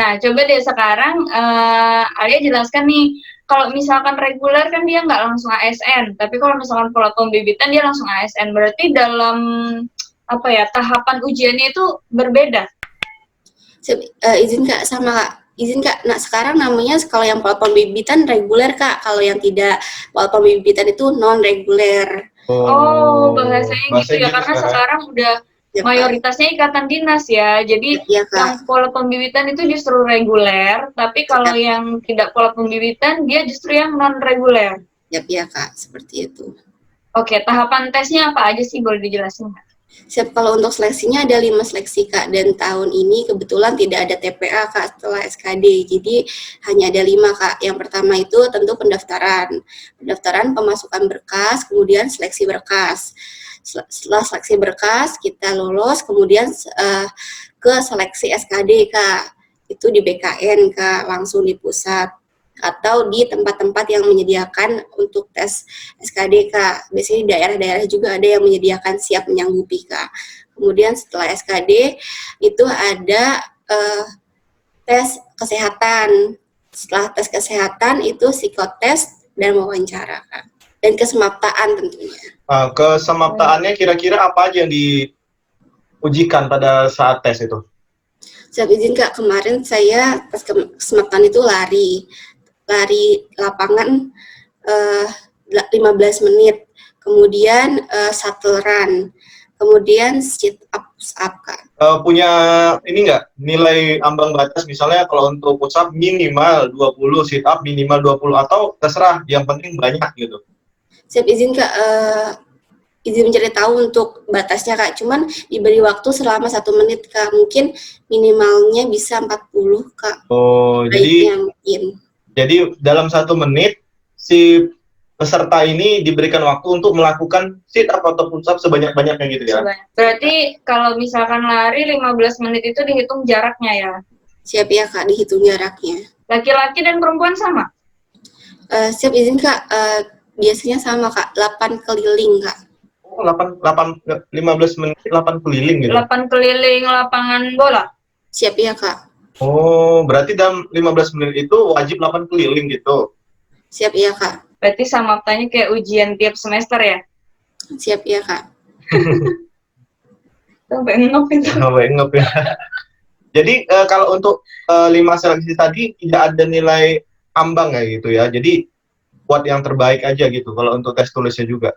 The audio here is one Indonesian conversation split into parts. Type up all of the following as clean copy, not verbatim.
Nah, coba deh sekarang Alia jelaskan nih, kalau misalkan reguler kan dia nggak langsung ASN, tapi kalau misalkan pola pembibitan dia langsung ASN. Berarti dalam apa ya tahapan ujiannya itu berbeda. Izin Kak, sama Kak. Izin Kak, nah sekarang namanya kalau yang pola pembibitan reguler Kak, kalau yang tidak pola pembibitan itu non reguler. Oh, bahasanya gitu ya, karena sekarang. sekarang udah Ya, mayoritasnya ikatan dinas ya, jadi ya, yang Kak. pola pembibitan itu justru reguler, tapi kalau yang tidak pola pembibitan dia justru yang non reguler. Ya Kak, seperti itu. Oke, tahapan tesnya apa aja sih, boleh dijelasin Kak? Siap, kalau untuk seleksinya ada 5 seleksi Kak, dan tahun ini kebetulan tidak ada TPA Kak setelah SKD, jadi hanya ada 5 Kak. Yang pertama itu tentu pendaftaran pemasukan berkas, kemudian seleksi berkas. Setelah seleksi berkas kita lolos, kemudian ke seleksi SKD Kak, itu di BKN Kak, langsung di pusat atau di tempat-tempat yang menyediakan untuk tes SKD Kak. Biasanya di daerah-daerah juga ada yang menyediakan siap menyanggupi Kak. Kemudian setelah SKD itu ada tes kesehatan. Setelah tes kesehatan itu psikotes dan wawancara Kak. Dan kesemaptaan tentunya. Kesemaptaannya kira-kira apa aja yang diujikan pada saat tes itu? Saya izin Kak, kemarin saya pas kesemaptaan itu lari lapangan 15 menit, kemudian shuttle run, kemudian sit up push up Kak. Punya ini nggak nilai ambang batas, misalnya kalau untuk push up minimal 20, sit up minimal 20, atau terserah yang penting banyak gitu? Siap izin Kak, izin mencari tahu untuk batasnya Kak, cuman diberi waktu selama 1 menit Kak, mungkin minimalnya bisa 40 Kak. Oh, jadi dalam 1 menit si peserta ini diberikan waktu untuk melakukan sit up atau push up sebanyak-banyaknya gitu ya? Berarti kalau misalkan lari 15 menit itu dihitung jaraknya ya? Siap ya Kak, dihitung jaraknya. Laki-laki dan perempuan sama? Siap izin Kak, biasanya sama Kak, 8 keliling Kak. Oh, 15 menit 8 keliling gitu? 8 keliling lapangan bola? Siap ya Kak. Oh, berarti dalam 15 menit itu wajib 8 keliling gitu? Siap ya Kak. Berarti samaptanya kayak ujian tiap semester ya? Siap ya Kak. Sampai ngep itu. Sampai ngep ya. Jadi kalau untuk 5 seleksi tadi tidak ada nilai ambang ya gitu ya, jadi buat yang terbaik aja gitu kalau untuk tes tulisnya juga?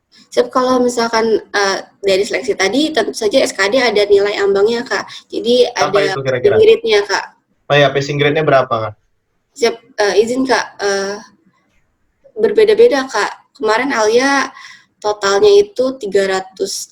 Siap, kalau misalkan dari seleksi tadi tentu saja SKD ada nilai ambangnya Kak, jadi apa ada itu kira-kira? grade-nya Kak. Oh ya, passing grade-nya berapa Kak? Siap, izin Kak, berbeda-beda Kak. Kemarin Alia totalnya itu 318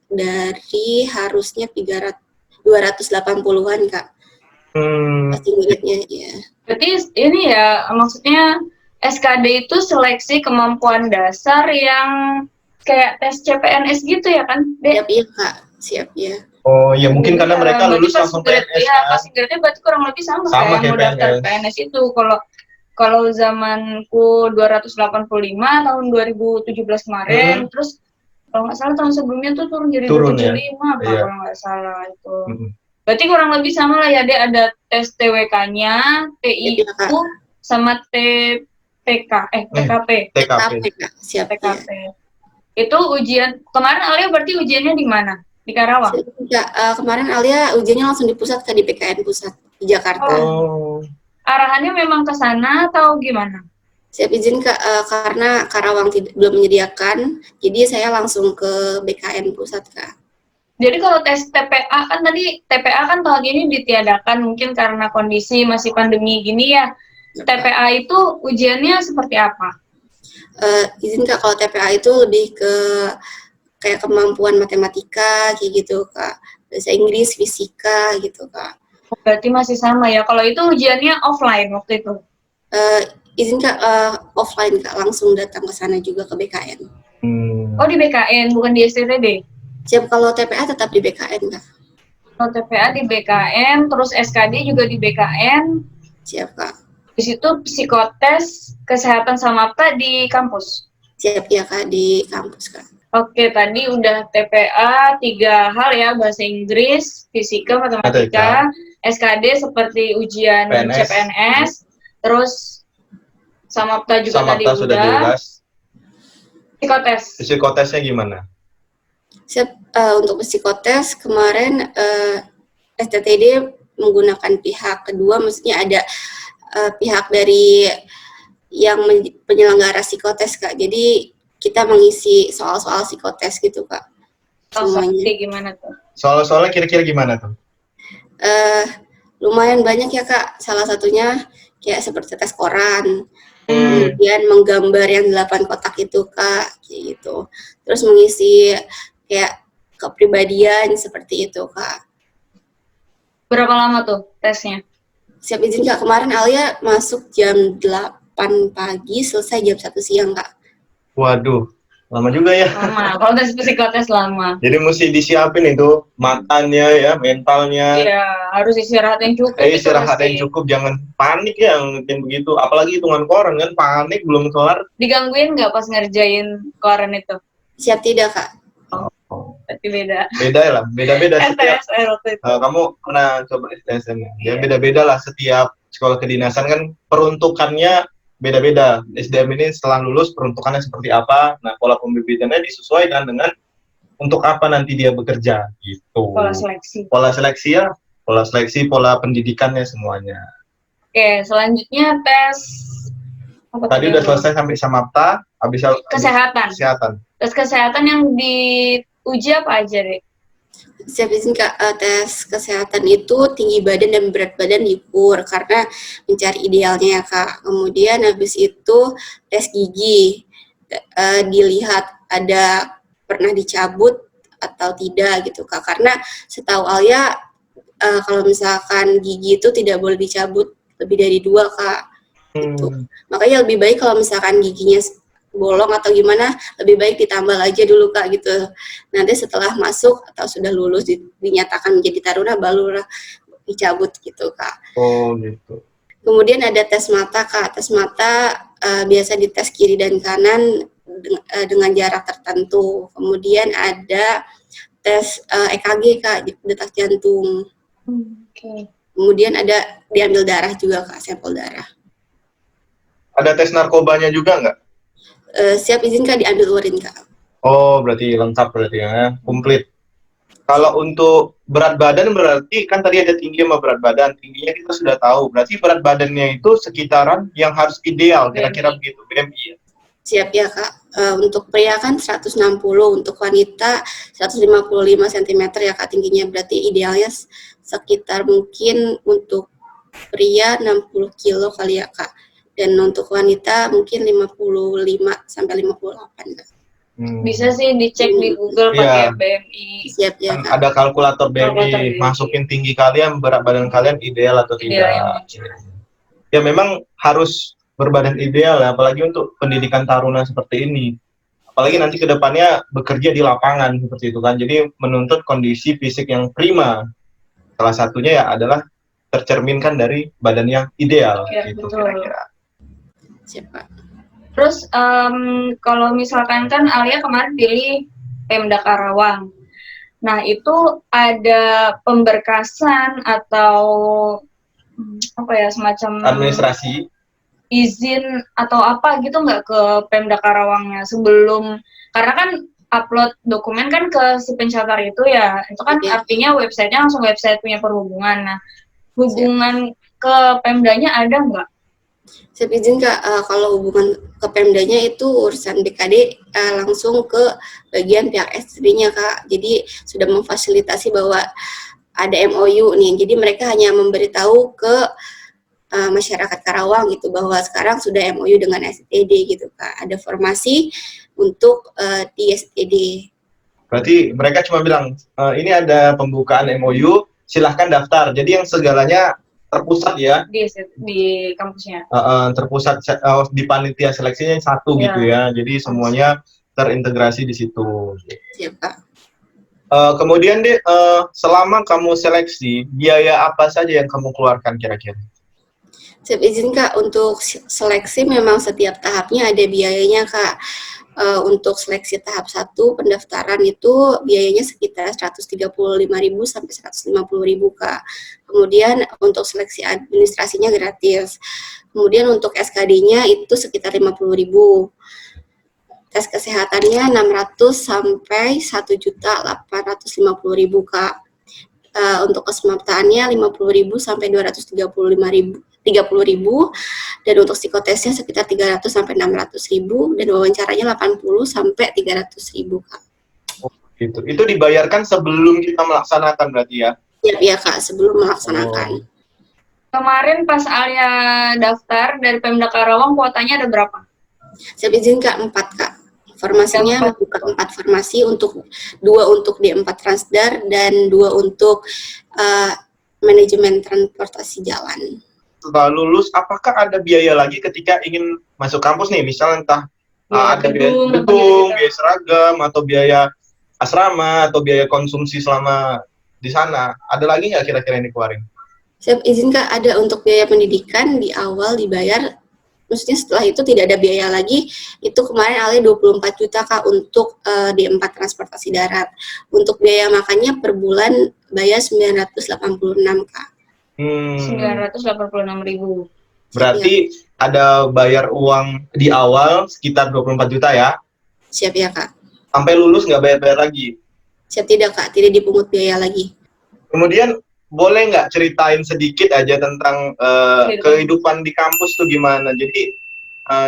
dari harusnya 280-an Kak. Passing grade-nya ya. Berarti ini ya, maksudnya SKD itu seleksi kemampuan dasar yang kayak tes CPNS gitu ya kan, Dek? Siap ya Kak, siap ya. Oh ya, mungkin karena mereka lulus langsung PNS ya, kan? Passing grade-nya berarti kurang lebih sama kayak yang mau daftar PNS itu. Kalau zamanku 285 tahun 2017 kemarin, terus kalau nggak salah tahun sebelumnya tuh turun jadi 275 ya? Kalau nggak salah itu. Berarti kurang lebih sama lah ya, Dek, ada tes TWK-nya, TIU, sama TKP. Siap. TKP. Itu ujian, kemarin Alia berarti ujiannya di mana? Di Karawang? Kemarin Alia ujiannya langsung di pusat di PKN pusat di Jakarta. Oh. Arahannya memang ke sana atau gimana? Siap izin Kak, karena Karawang belum menyediakan, jadi saya langsung ke BKN pusat Kak. Jadi kalau tes TPA kan tadi, TPA kan tahun ini ditiadakan mungkin karena kondisi masih pandemi gini ya. TPA itu ujiannya seperti apa? Izin Kak, kalau TPA itu lebih ke kayak kemampuan matematika kayak gitu Kak, bahasa Inggris, fisika gitu Kak. Berarti masih sama ya. Kalau itu ujiannya offline waktu itu? Izin Kak, offline Kak, langsung datang ke sana juga ke BKN. Oh, di BKN, bukan di STTD? Siap, kalau TPA tetap di BKN Kak. Kalau TPA di BKN, terus SKD juga di BKN. Siap Kak. Di situ psikotes, kesehatan samapta di kampus? Siap ya Kak, di kampus Kak. Oke, tadi udah TPA 3 hal ya, bahasa Inggris, fisika, matematika, SKD seperti ujian PNS. CPNS, terus Samapta juga tadi Samapta sudah udah. jelas. Psikotes. Psikotesnya gimana? Untuk psikotes kemarin STTD menggunakan pihak kedua, maksudnya ada pihak dari yang penyelenggara psikotes Kak. Jadi kita mengisi soal-soal psikotes gitu Kak. Semuanya. Gimana tuh? Soal-soalnya kira-kira gimana tuh? Lumayan banyak ya Kak. Salah satunya kayak seperti tes koran. Kemudian menggambar yang 8 kotak itu Kak, kayak gitu. Terus mengisi kayak kepribadian seperti itu Kak. Berapa lama tuh tesnya? Siap izin Kak, kemarin Alia masuk jam 8 pagi, selesai jam 1 siang Kak. Waduh, lama juga ya. Lama, kalau tes psikotes lama. Jadi mesti disiapin itu matanya ya, mentalnya. Iya, harus istirahat yang cukup. Istirahat yang cukup, jangan panik ya ngeliatin begitu. Apalagi hitungan koran kan, panik belum kelar. Digangguin nggak pas ngerjain koran itu? Siap tidak Kak? Oh. Berarti beda. Beda lah, beda-beda setiap. STSR itu. Kamu pernah coba STSM ya? Beda-beda lah setiap sekolah kedinasan kan peruntukannya beda-beda. SDM ini setelah lulus peruntukannya seperti apa? Nah, pola pembibitannya disesuaikan dengan untuk apa nanti dia bekerja gitu. Pola seleksi. Pola seleksi ya, pola seleksi, pola pendidikannya semuanya. Oke, selanjutnya tes apa tadi udah selesai sampai Samapta, habis kesehatan. Tes kesehatan yang diuji apa aja, Dek? Siap izin Kak, tes kesehatan itu tinggi badan dan berat badan diukur karena mencari idealnya ya Kak. Kemudian habis itu tes gigi, dilihat ada pernah dicabut atau tidak gitu Kak. Karena setahu Alia kalau misalkan gigi itu tidak boleh dicabut lebih dari 2 Kak. Gitu. Makanya lebih baik kalau misalkan giginya bolong atau gimana, lebih baik ditambal aja dulu Kak gitu. Nanti setelah masuk atau sudah lulus dinyatakan menjadi taruna barulah dicabut gitu Kak. Oh gitu. Kemudian ada tes mata Kak. Tes mata biasa dites kiri dan kanan dengan jarak tertentu. Kemudian ada tes EKG Kak, detak jantung. Kemudian ada diambil darah juga Kak, sampel darah. Ada tes narkobanya juga nggak? Siap izin Kak, diambil urin Kak. Oh, berarti lengkap berarti ya, komplit. Kalau untuk berat badan berarti kan tadi ada tinggi sama berat badan. Tingginya kita sudah tahu. Berarti berat badannya itu sekitaran yang harus ideal, kira-kira begitu, BMI ya? Siap ya Kak. Untuk pria kan 160, untuk wanita 155 cm ya Kak tingginya. Berarti idealnya sekitar mungkin untuk pria 60 kilo kali ya Kak. Dan untuk wanita mungkin 55 sampai 58 Kak. Bisa sih dicek di Google pakai BMI. Siap ya Kak. Ada kalkulator BMI, masukin tinggi kalian, berat badan kalian ideal atau tidak. Ya memang harus berbadan ideal ya, apalagi untuk pendidikan taruna seperti ini. Apalagi nanti ke depannya bekerja di lapangan seperti itu kan. Jadi menuntut kondisi fisik yang prima. Salah satunya ya adalah tercerminkan dari badan yang ideal gitu kira-kira. Siapa? Terus kalau misalkan kan Alia kemarin pilih Pemda Karawang. Nah, itu ada pemberkasan atau apa ya, semacam administrasi izin atau apa gitu nggak ke Pemda Karawangnya sebelum, karena kan upload dokumen kan ke si pencatat itu ya, itu kan artinya websitenya langsung website punya perhubungan. Nah, hubungan ke Pemdanya ada nggak? Saya izin Kak, kalau hubungan ke Pemdanya itu urusan BKD langsung ke bagian pihak SD-nya Kak. Jadi sudah memfasilitasi bahwa ada MOU nih. Jadi mereka hanya memberitahu ke masyarakat Karawang gitu bahwa sekarang sudah MOU dengan STD gitu Kak. Ada formasi untuk di STD. Berarti mereka cuma bilang ini ada pembukaan MOU, silahkan daftar. Jadi yang segalanya terpusat ya di kampusnya. Terpusat di panitia seleksinya satu gitu ya. Jadi semuanya terintegrasi di situ. Siap Pak. Kemudian deh selama kamu seleksi, biaya apa saja yang kamu keluarkan kira-kira? Siap izin Kak, untuk seleksi memang setiap tahapnya ada biayanya Kak. Untuk seleksi tahap 1 pendaftaran itu biayanya sekitar 135.000 sampai 150.000 Kak. Kemudian untuk seleksi administrasinya gratis. Kemudian untuk SKD-nya itu sekitar 50.000. Tes kesehatannya 600 sampai 1.850.000 Kak. Untuk kesemaptaannya 50.000 sampai 235.000 30.000, dan untuk psikotesnya sekitar 300 sampai 600.000, dan wawancaranya 80 sampai 300.000 Kak. Oh, gitu. Itu dibayarkan sebelum kita melaksanakan berarti ya? Iya Kak, sebelum melaksanakan. Kemarin pas Alia daftar dari Pemda Karawang, kuotanya ada berapa? Saya izin Kak 4 Kak. Formasinya membuka 4 formasi, untuk 2 untuk D4 Transdar dan 2 untuk manajemen transportasi jalan. Setelah lulus, apakah ada biaya lagi ketika ingin masuk kampus nih? Misalnya entah ada biaya gedung, biaya seragam, atau biaya asrama, atau biaya konsumsi selama di sana. Ada lagi nggak kira-kira yang dikeluarin? Saya izin Kak, ada untuk biaya pendidikan di awal dibayar. Maksudnya setelah itu tidak ada biaya lagi. Itu kemarin Alia 24 juta Kak untuk D4 transportasi darat. Untuk biaya makannya per bulan bayar 986 Kak. 986.000. Berarti ada bayar uang di awal sekitar 24 juta ya? Siap ya Kak. Sampai lulus nggak bayar-bayar lagi? Siap tidak Kak, tidak dipungut biaya lagi. Kemudian boleh nggak ceritain sedikit aja tentang kehidupan di kampus tuh gimana? Jadi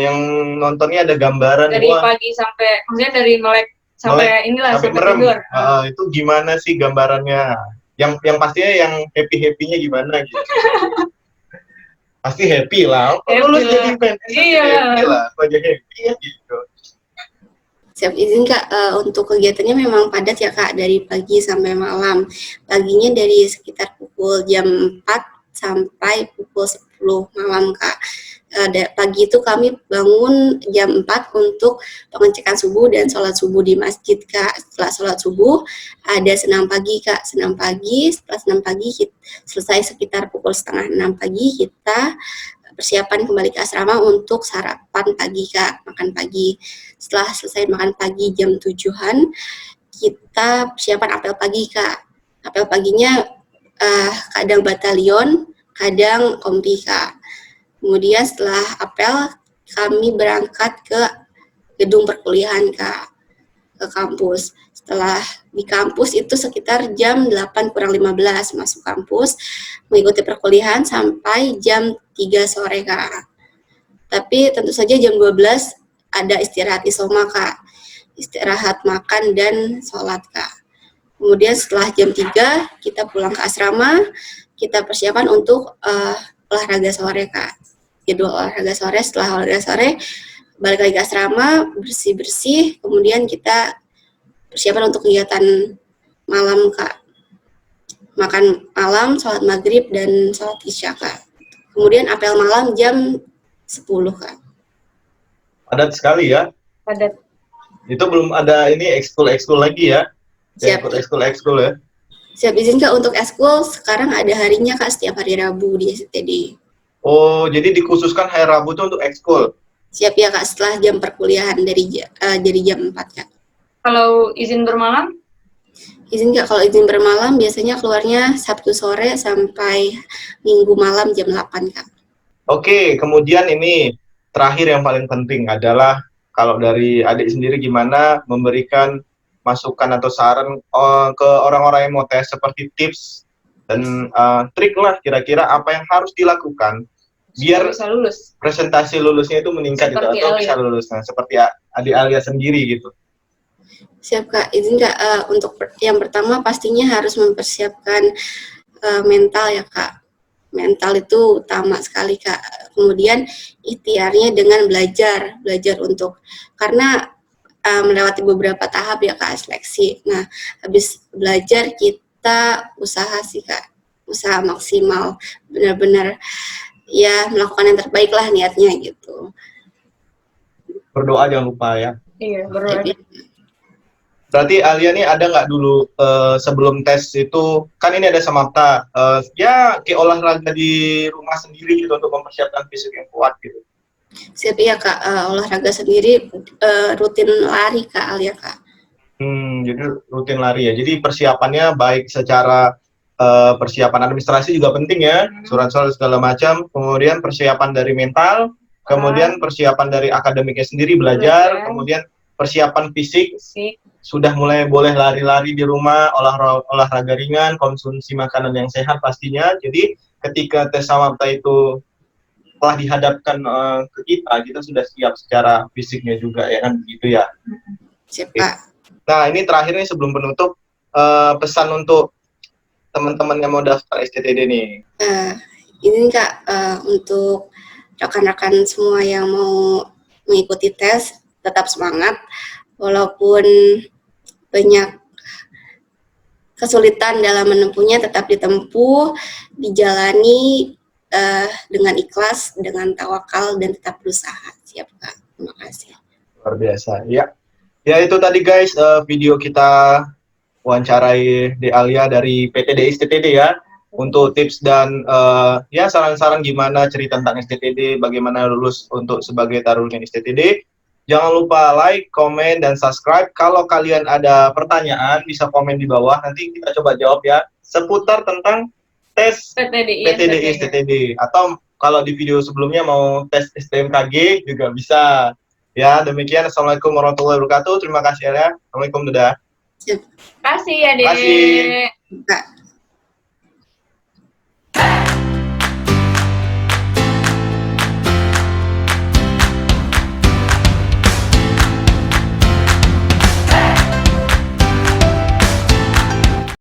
yang nontonnya ada gambaran dari pagi sampai, maksudnya dari melek sampai inilah sampai merem. tidur. Itu gimana sih gambarannya? Yang pastinya yang happy-happynya gimana gitu? Pasti happy lah. Lulus jadi PNS, happy lah. Aja happy ya gitu. Siap izin Kak, untuk kegiatannya memang padat ya Kak, dari pagi sampai malam. Paginya dari sekitar pukul jam 4 sampai pukul 10 malam Kak. Pagi itu kami bangun jam 4 untuk pengecekan subuh dan sholat subuh di masjid Kak. Setelah sholat subuh ada senam pagi Kak. Senam pagi, setelah senam pagi selesai sekitar pukul setengah 6 pagi, kita persiapan kembali ke asrama untuk sarapan pagi Kak, makan pagi. Setelah selesai makan pagi jam 7-an, kita persiapan apel pagi Kak. Apel paginya kadang batalion, kadang kompi Kak. Kemudian setelah apel, kami berangkat ke gedung perkuliahan Kak, ke kampus. Setelah di kampus itu sekitar jam 8:15 masuk kampus, mengikuti perkuliahan sampai jam 3 sore Kak. Tapi tentu saja jam 12 ada istirahat isoma Kak, istirahat makan dan sholat Kak. Kemudian setelah jam 3 kita pulang ke asrama, kita persiapan untuk olahraga sore Kak. Jadwal olahraga sore, setelah olahraga sore balik lagi ke asrama, bersih-bersih, kemudian kita persiapan untuk kegiatan malam Kak. Makan malam, sholat maghrib, dan sholat isya Kak. Kemudian apel malam jam 10 Kak. Padat sekali ya? Padat. Itu belum ada ini ekskul lagi ya? Siap. Ekskul ya? Siap izin Kak, untuk ekskul sekarang ada harinya Kak, setiap hari Rabu di STD. Oh, jadi dikhususkan hari Rabu itu untuk ekskul? Siap ya Kak, setelah jam perkuliahan dari jam 4 Kak. Kalau izin bermalam? Izin Kak, kalau izin bermalam biasanya keluarnya Sabtu sore sampai Minggu malam jam 8 Kak. Oke, kemudian ini terakhir yang paling penting adalah kalau dari adik sendiri gimana memberikan masukan atau saran ke orang-orang yang mau tes, seperti tips dan trik lah kira-kira apa yang harus dilakukan biar bisa lulus. Presentasi lulusnya itu meningkat gitu, atau bisa lulus. Nah, seperti adik Alia sendiri gitu. Siap Kak, izin Kak, untuk yang pertama pastinya harus mempersiapkan mental ya Kak. Mental itu utama sekali Kak. Kemudian ikhtiarnya dengan belajar untuk, karena melewati beberapa tahap ya Kak seleksi. Nah, habis belajar kita usaha sih Kak, usaha maksimal, benar-benar ya melakukan yang terbaik lah niatnya gitu. Berdoa jangan lupa ya. Iya, berdoa. Berarti Alia nih ada nggak dulu sebelum tes itu, kan ini ada samapta, ya kayak olahraga di rumah sendiri gitu untuk mempersiapkan fisik yang kuat gitu? Siap ya Kak, olahraga sendiri rutin lari Kak Alia Kak. Jadi rutin lari ya. Jadi persiapannya baik secara persiapan administrasi juga penting ya, surat-surat segala macam. Kemudian persiapan dari mental, kemudian persiapan dari akademiknya sendiri belajar, kemudian persiapan fisik. Sudah mulai boleh lari-lari di rumah, olahraga ringan, konsumsi makanan yang sehat pastinya. Jadi ketika tes Samapta itu telah dihadapkan ke kita sudah siap secara fisiknya juga ya kan begitu ya. Siap Kak. Nah ini terakhir nih sebelum penutup, pesan untuk teman-teman yang mau daftar STTD nih. Ini Kak, untuk rekan-rekan semua yang mau mengikuti tes, tetap semangat, walaupun banyak kesulitan dalam menempuhnya, tetap ditempuh, dijalani dengan ikhlas, dengan tawakal, dan tetap berusaha. Siap Kak, terima kasih. Luar biasa, ya. Ya itu tadi guys, video kita wawancarai Alia dari PTD STTD ya, untuk tips dan ya saran-saran gimana cerita tentang STTD, bagaimana lulus untuk sebagai taruna STTD. Jangan lupa like, komen, dan subscribe. Kalau kalian ada pertanyaan bisa komen di bawah, nanti kita coba jawab ya, seputar tentang tes PTD STTD. Atau kalau di video sebelumnya mau tes STMKG juga bisa. Ya, demikian. Assalamualaikum warahmatullahi wabarakatuh. Terima kasih ya. Assalamualaikum, dadah. Siap. Terima kasih, Adik. Terima kasih. Kak.